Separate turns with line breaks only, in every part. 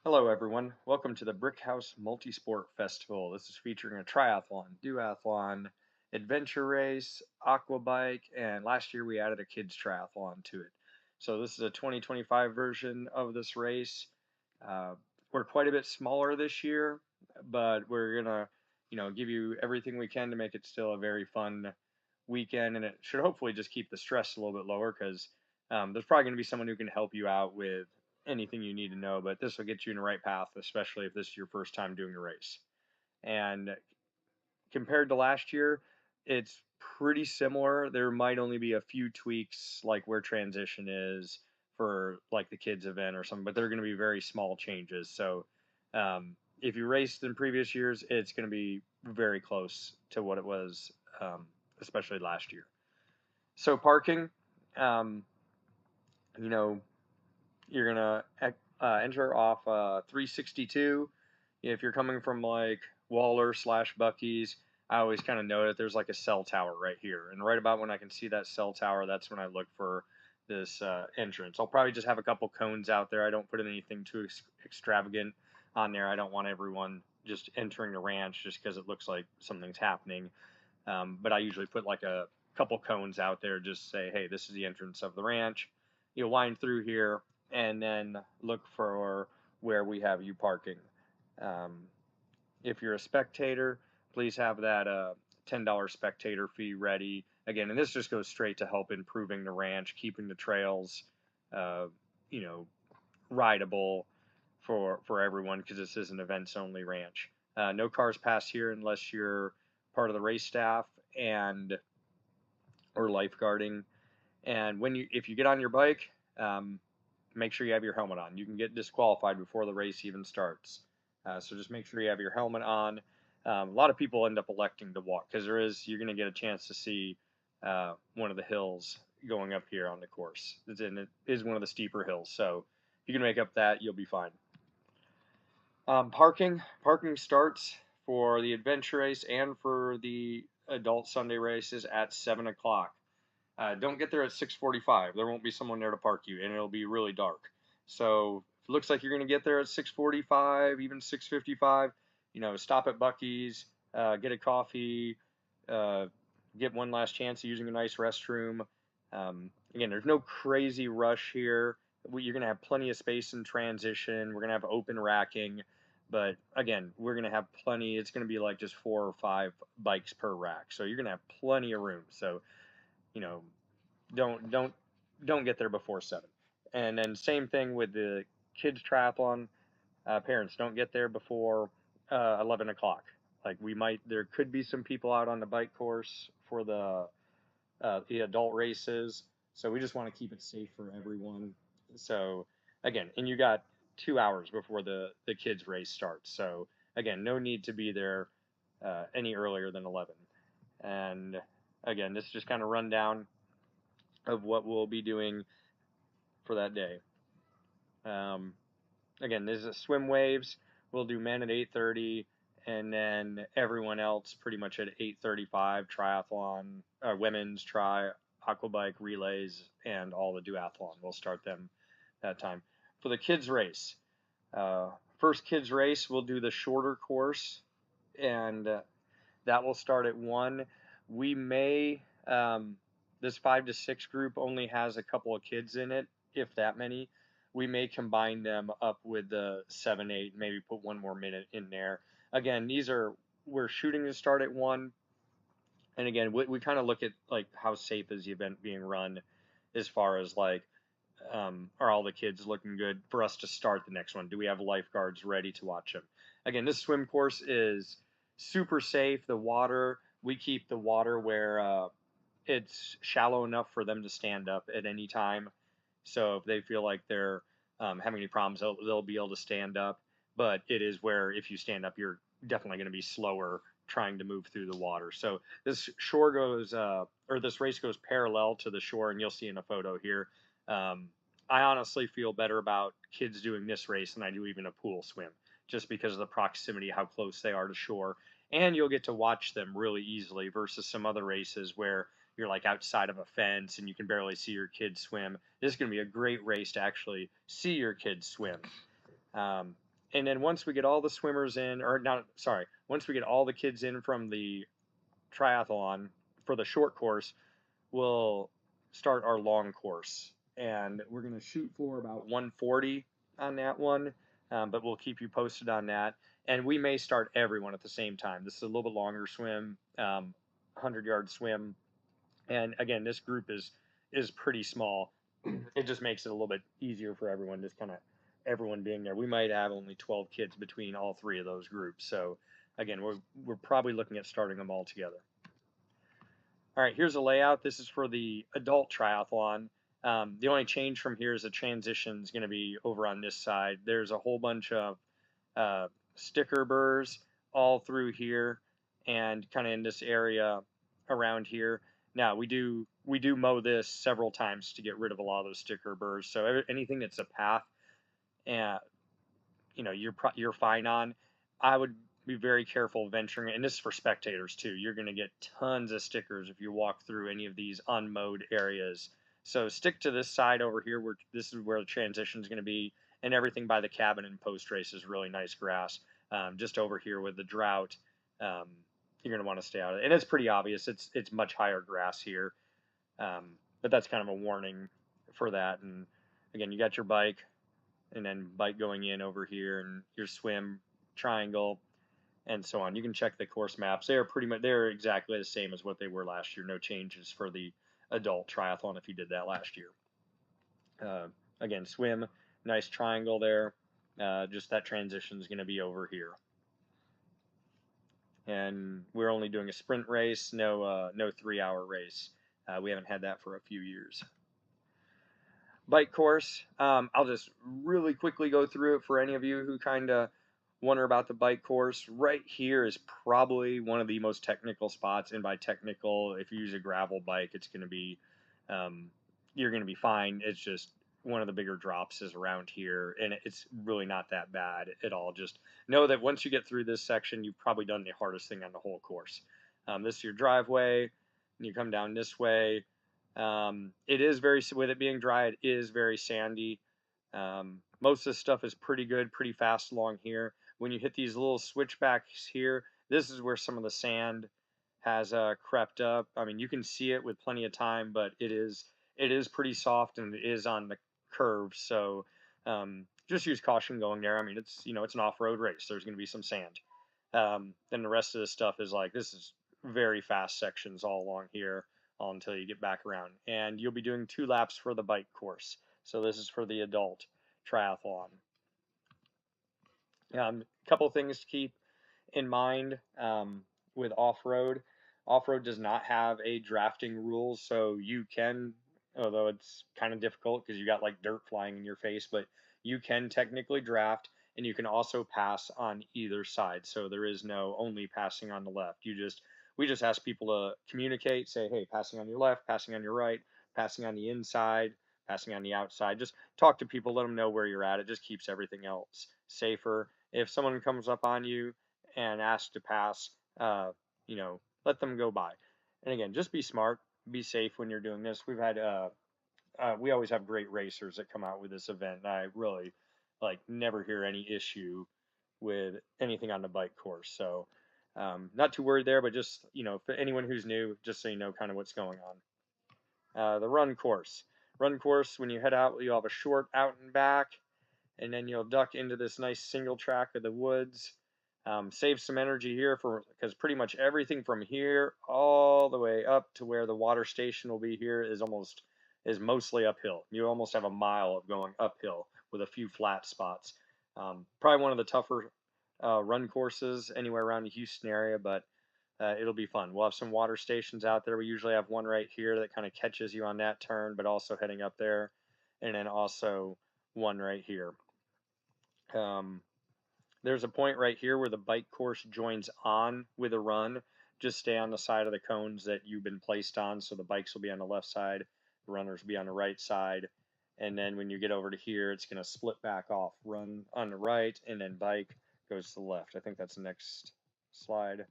Hello, everyone. Welcome to the Brickhouse Multisport Festival. This is featuring a triathlon, duathlon, adventure race, aqua bike, and last year we added a kids triathlon to it. So this is a 2025 version of this race. Uh, we're quite a bit smaller this year, but we're gonna, give you everything we can to make it still a very fun weekend, and it should hopefully just keep the stress a little bit lower because there's probably going to be someone who can help you out with anything you need to know, but this will get you in the right path, especially if this is your first time doing a race. And compared to last year, it's pretty similar. There might only be a few tweaks, like where transition is for like the kids event or something, but they're going to be very small changes. So if you raced in previous years, it's going to be very close to what it was, especially last year. So parking, um, you know, you're gonna enter off 362. If you're coming from like Waller slash Bucky's, I always kind of know that there's like a cell tower right here, and right about when I can see that cell tower, that's when I look for this entrance. I'll probably just have a couple cones out there. I don't put anything too extravagant on there. I don't want everyone just entering the ranch just because it looks like something's happening. But I usually put like a couple cones out there, just say, hey, this is the entrance of the ranch. You wind through here and then look for where we have you parking. Um, if you're a spectator, please have that $10 spectator fee ready. Again, and this just goes straight to help improving the ranch, keeping the trails, uh, you know, rideable for everyone because this is an events only ranch. No cars pass here unless you're part of the race staff and or lifeguarding. And when if you get on your bike, make sure you have your helmet on. You can get disqualified before the race even starts. So just make sure you have your helmet on. A lot of people end up electing to walk because you're going to get a chance to see one of the hills going up here on the course. And it is one of the steeper hills. So if you can make up that, you'll be fine. Parking starts for the adventure race and for the adult Sunday races at 7 o'clock. Don't get there at 6:45. There won't be someone there to park you, and it'll be really dark. So if it looks like you're going to get there at 6:45, even 6:55, stop at Bucky's, get a coffee, uh, get one last chance of using a nice restroom. Again, there's no crazy rush here. You're going to have plenty of space in transition. We're going to have open racking. But again, we're going to have plenty. It's going to be like just 4 or 5 bikes per rack. So you're going to have plenty of room. So you know, don't don't don't get there before 7. And then same thing with the kids triathlon. Parents don't get there before 11 o'clock. Like there could be some people out on the bike course for the adult races. So we just want to keep it safe for everyone. So again, and you got 2 hours before the kids race starts. So again, no need to be there any earlier than 11. And again, this is just kind of rundown of what we'll be doing for that day. Um, Again, this is swim waves. We'll do men at 8:30, and then everyone else pretty much at 8:35. Triathlon, women's aquabike relays, and all the duathlon. We'll start them that time. For the kids race, first kids race, we'll do the shorter course, and that will start at 1. We may this 5 to 6 group only has a couple of kids in it, if that many. We may combine them up with the 7, 8, maybe put one more minute in there. Again, we're shooting to start at 1. And again, we kind of look at like how safe is the event being run as far as like are all the kids looking good for us to start the next one? Do we have lifeguards ready to watch them? Again, this swim course is super safe. We keep the water where it's shallow enough for them to stand up at any time. So if they feel like they're having any problems, they'll be able to stand up. But it is where if you stand up, you're definitely going to be slower trying to move through the water. So this race goes parallel to the shore, and you'll see in a photo here. Um, I honestly feel better about kids doing this race than I do even a pool swim, just because of the proximity, how close they are to shore, and you'll get to watch them really easily versus some other races where you're like outside of a fence and you can barely see your kids swim. This is going to be a great race to actually see your kids swim. And then once we get all the swimmers in, or not, sorry, once we get all the kids in from the triathlon for the short course, we'll start our long course. And we're going to shoot for about 140 on that one, but we'll keep you posted on that. And we may start everyone at the same time. This is a little bit longer swim, 100-yard swim. And again, this group is pretty small. It just makes it a little bit easier for everyone, just kind of everyone being there. We might have only 12 kids between all three of those groups. So again, we're probably looking at starting them all together. All right, here's a layout. This is for the adult triathlon. The only change from here is the transition is going to be over on this side. There's a whole bunch of sticker burrs all through here and kind of in this area around here. Now we do mow this several times to get rid of a lot of those sticker burrs. So anything that's a path, and you're fine on. I would be very careful venturing, and this is for spectators too. You're going to get tons of stickers if you walk through any of these unmowed areas. So stick to this side over here, where this is where the transition is going to be, and everything by the cabin and post race is really nice grass. Just over here with the drought, you're going to want to stay out of it. And it's pretty obvious. It's much higher grass here, but that's kind of a warning for that. And again, you got your bike, and then bike going in over here, and your swim triangle, and so on. You can check the course maps. They're exactly the same as what they were last year. No changes for the adult triathlon if you did that last year. Again, swim, nice triangle there. Just that transition is going to be over here. And we're only doing a sprint race, no 3-hour race. We haven't had that for a few years. Bike course, I'll just really quickly go through it for any of you who kind of wonder about the bike course. Right here is probably one of the most technical spots, and by technical, if you use a gravel bike, it's going to be, you're going to be fine. It's just one of the bigger drops is around here, and it's really not that bad at all. Just know that once you get through this section, you've probably done the hardest thing on the whole course. This is your driveway, and you come down this way. It is with it being dry, it is very sandy. Most of the stuff is pretty good, pretty fast along here. When you hit these little switchbacks here, this is where some of the sand has crept up. I mean, you can see it with plenty of time, but it is pretty soft, and it is on the curve. So just use caution going there. I mean, it's an off-road race. There's going to be some sand. Then the rest of the stuff is this is very fast sections all along here, until you get back around. And you'll be doing 2 laps for the bike course. So this is for the adult triathlon. Couple things to keep in mind with off-road. Off-road does not have a drafting rule, so you can, although it's kind of difficult because you got dirt flying in your face, but you can technically draft, and you can also pass on either side. So there is no only passing on the left. We just ask people to communicate, say, hey, passing on your left, passing on your right, passing on the inside, passing on the outside. Just talk to people, let them know where you're at. It just keeps everything else safer. If someone comes up on you and asks to pass, let them go by. And again, just be smart, be safe when you're doing this. We always have great racers that come out with this event, and I really never hear any issue with anything on the bike course. So not too worried there, but just, for anyone who's new, just so you know kind of what's going on. The run course. Run course, when you head out, you'll have a short out and back, and then you'll duck into this nice single track of the woods. Save some energy here because pretty much everything from here all the way up to where the water station will be here is mostly uphill. You almost have a mile of going uphill with a few flat spots. Probably one of the tougher run courses anywhere around the Houston area, but it'll be fun. We'll have some water stations out there. We usually have one right here that kind of catches you on that turn, but also heading up there, and then also one right here. There's a point right here where the bike course joins on with a run. Just stay on the side of the cones that you've been placed on, so the bikes will be on the left side, the runners will be on the right side, and then when you get over to here, it's going to split back off. Run on the right, and then bike goes to the left. I think that's the next slide,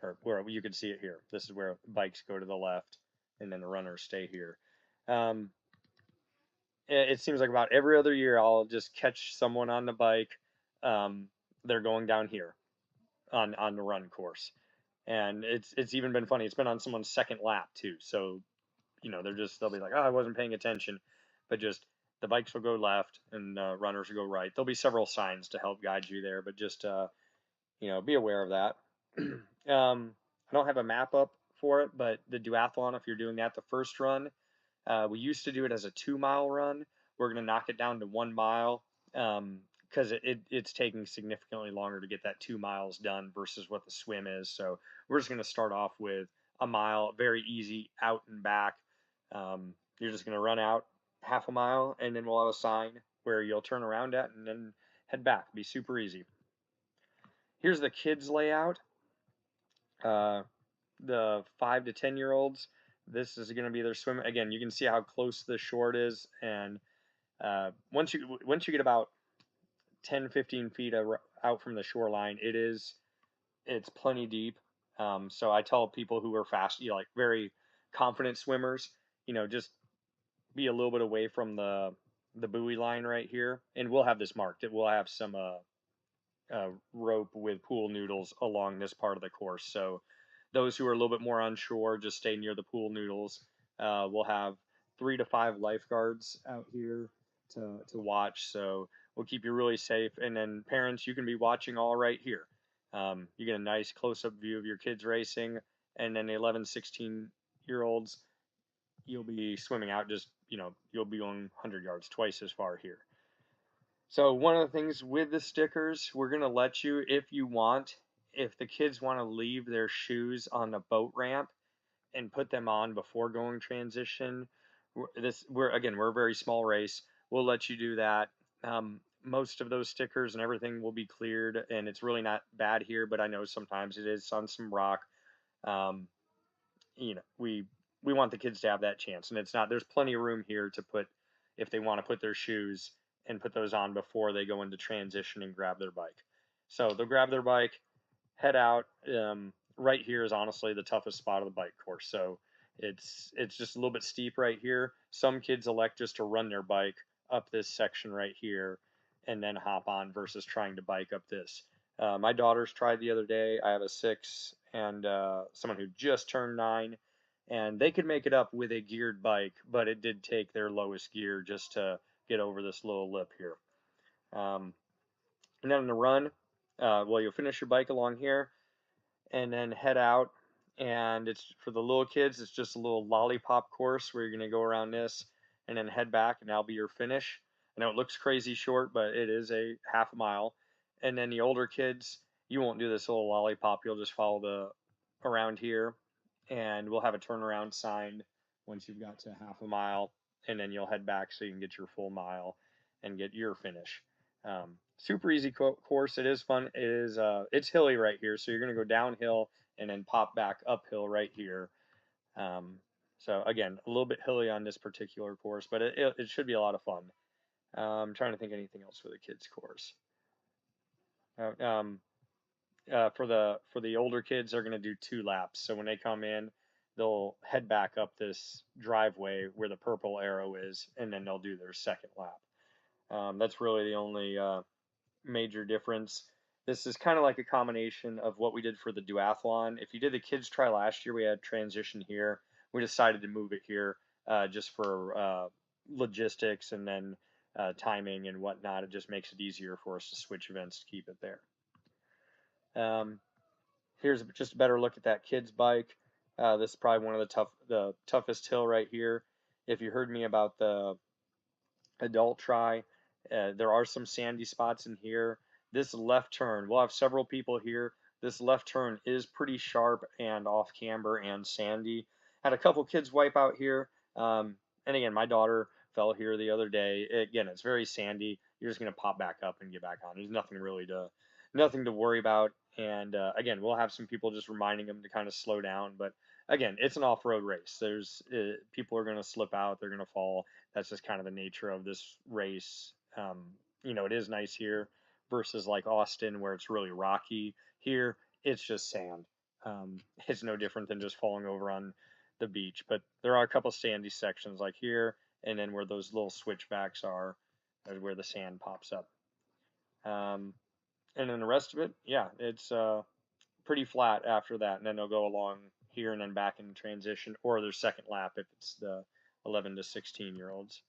or where you can see it here. This is where bikes go to the left, and then the runners stay here. It seems like about every other year I'll just catch someone on the bike they're going down here on the run course, and it's even been funny. It's been on someone's second lap too. So they'll be like, oh, I wasn't paying attention, but just the bikes will go left and runners will go right. There'll be several signs to help guide you there, but just be aware of that. I don't have a map up for it, but the duathlon, if you're doing that, the first run, we used to do it as a 2 mile run. We're going to knock it down to 1 mile because it's taking significantly longer to get that 2 miles done versus what the swim is. So we're just going to start off with a mile, very easy out and back. You're just going to run out half a mile, and then we'll have a sign where you'll turn around at and then head back. Be super easy. Here's the kids layout. The 5 to 10-year-olds, this is going to be their swim. Again, you can see how close the short is, and once you get about 10-15 feet out from the shoreline, it's plenty deep. So I tell people who are fast, like very confident swimmers, just be a little bit away from the buoy line right here, and we'll have this marked. It will have some rope with pool noodles along this part of the course. So those who are a little bit more unsure, just stay near the pool noodles. We'll have 3 to 5 lifeguards out here to watch. So we'll keep you really safe. And then parents, you can be watching all right here. You get a nice close-up view of your kids racing, and then the 11, 16-year-olds, you'll be swimming out just, you'll be going 100 yards, twice as far here. So one of the things with the stickers, we're going to let you, if you want, if the kids want to leave their shoes on the boat ramp and put them on before going transition, we're a very small race. We'll let you do that. Most of those stickers and everything will be cleared, and it's really not bad here, but I know sometimes it is on some rock. We want the kids to have that chance, and there's plenty of room here to put, if they want to put their shoes and put those on before they go into transition and grab their bike. So they'll grab their bike, head out. Right here is honestly the toughest spot of the bike course. So it's just a little bit steep right here. Some kids elect just to run their bike up this section right here and then hop on versus trying to bike up this. My daughters tried the other day. I have a 6 and someone who just turned 9, and they could make it up with a geared bike, but it did take their lowest gear just to get over this little lip here. And then on the run, you'll finish your bike along here and then head out. And it's for the little kids, it's just a little lollipop course where you're going to go around this and then head back, and that'll be your finish. I know it looks crazy short, but it is a half a mile. And then the older kids, you won't do this little lollipop. You'll just follow around here, and we'll have a turnaround sign once you've got to half a mile, and then you'll head back so you can get your full mile and get your finish. Super easy course. It is fun. It's hilly right here, so you're going to go downhill and then pop back uphill right here. So again, a little bit hilly on this particular course, but it should be a lot of fun. I'm trying to think of anything else for the kids course. For the older kids, they're going to do 2 laps. So when they come in, they'll head back up this driveway where the purple arrow is, and then they'll do their second lap. That's really the only major difference. This is kind of like a combination of what we did for the duathlon. If you did the kids try last year, we had transition here. We decided to move it here just for logistics and then timing and whatnot. It just makes it easier for us to switch events to keep it there. Here's just a better look at that kid's bike. This is probably one of the toughest hill right here. If you heard me about the adult try, there are some sandy spots in here. This left turn, we'll have several people here. This left turn is pretty sharp and off camber and sandy. Had a couple kids wipe out here. And again, my daughter fell here the other day. Again, it's very sandy. You're just going to pop back up and get back on. There's nothing to worry about. And again, we'll have some people just reminding them to kind of slow down. But again, it's an off-road race. People are going to slip out. They're going to fall. That's just kind of the nature of this race. It is nice here versus like Austin where it's really rocky. Here, it's just sand. It's no different than just falling over on the beach. But there are a couple sandy sections like here, and then where those little switchbacks are, is where the sand pops up. And then the rest of it, yeah, it's pretty flat after that, and then they'll go along here and then back in transition, or their second lap if it's the 11 to 16-year-olds.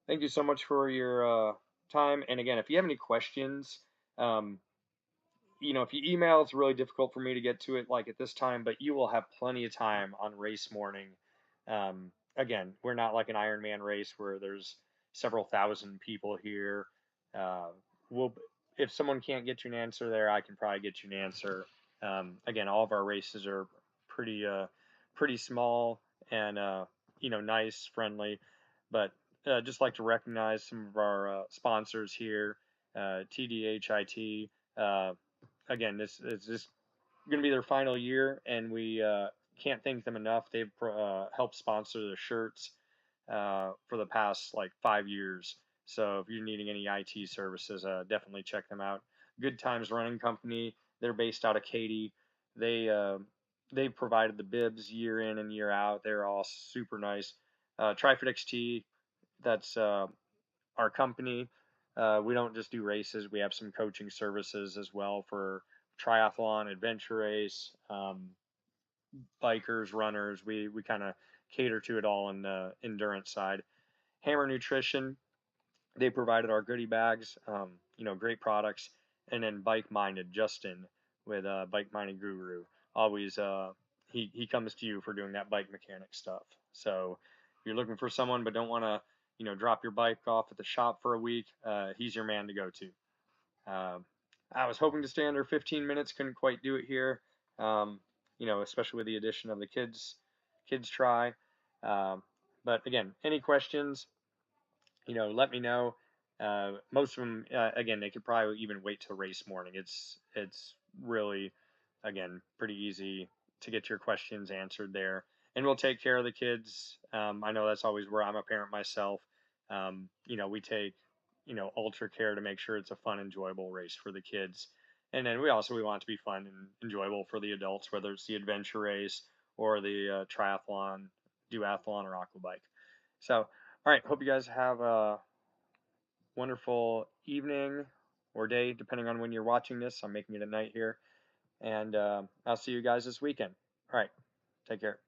Thank you so much for your time. And again, if you have any questions, um, if you email, it's really difficult for me to get to it like at this time, but you will have plenty of time on race morning. Again, we're not like an Ironman race where there's several thousand people here. Uh, we'll, if someone can't get you an answer there, I can probably get you an answer. Again, all of our races are pretty small and nice, friendly. But just like to recognize some of our sponsors here, TDHIT. Again, this is just going to be their final year, and we can't thank them enough. They've helped sponsor the shirts for the past like 5 years. So if you're needing any IT services, definitely check them out. Good Times Running Company. They're based out of Katy. They provided the bibs year in and year out. They're all super nice. Trifid XT. That's our company. We don't just do races. We have some coaching services as well for triathlon, adventure race, bikers, runners. We kind of cater to it all on the endurance side. Hammer Nutrition, they provided our goodie bags, great products. And then Bike Minded, Justin with Bike Minded Guru. Always, he comes to you for doing that bike mechanic stuff. So if you're looking for someone but don't want to, drop your bike off at the shop for a week, he's your man to go to. I was hoping to stay under 15 minutes, couldn't quite do it here. Especially with the addition of the kids try. But again, any questions, let me know. Most of them, again, they could probably even wait till race morning. It's really, again, pretty easy to get your questions answered there, and we'll take care of the kids. I know that's always where I'm a parent myself. We take, ultra care to make sure it's a fun, enjoyable race for the kids, and then we want it to be fun and enjoyable for the adults, whether it's the adventure race or the triathlon, duathlon, or aquabike. So, all right, hope you guys have a wonderful evening or day, depending on when you're watching this. I'm making it at night here. And I'll see you guys this weekend. All right. Take care.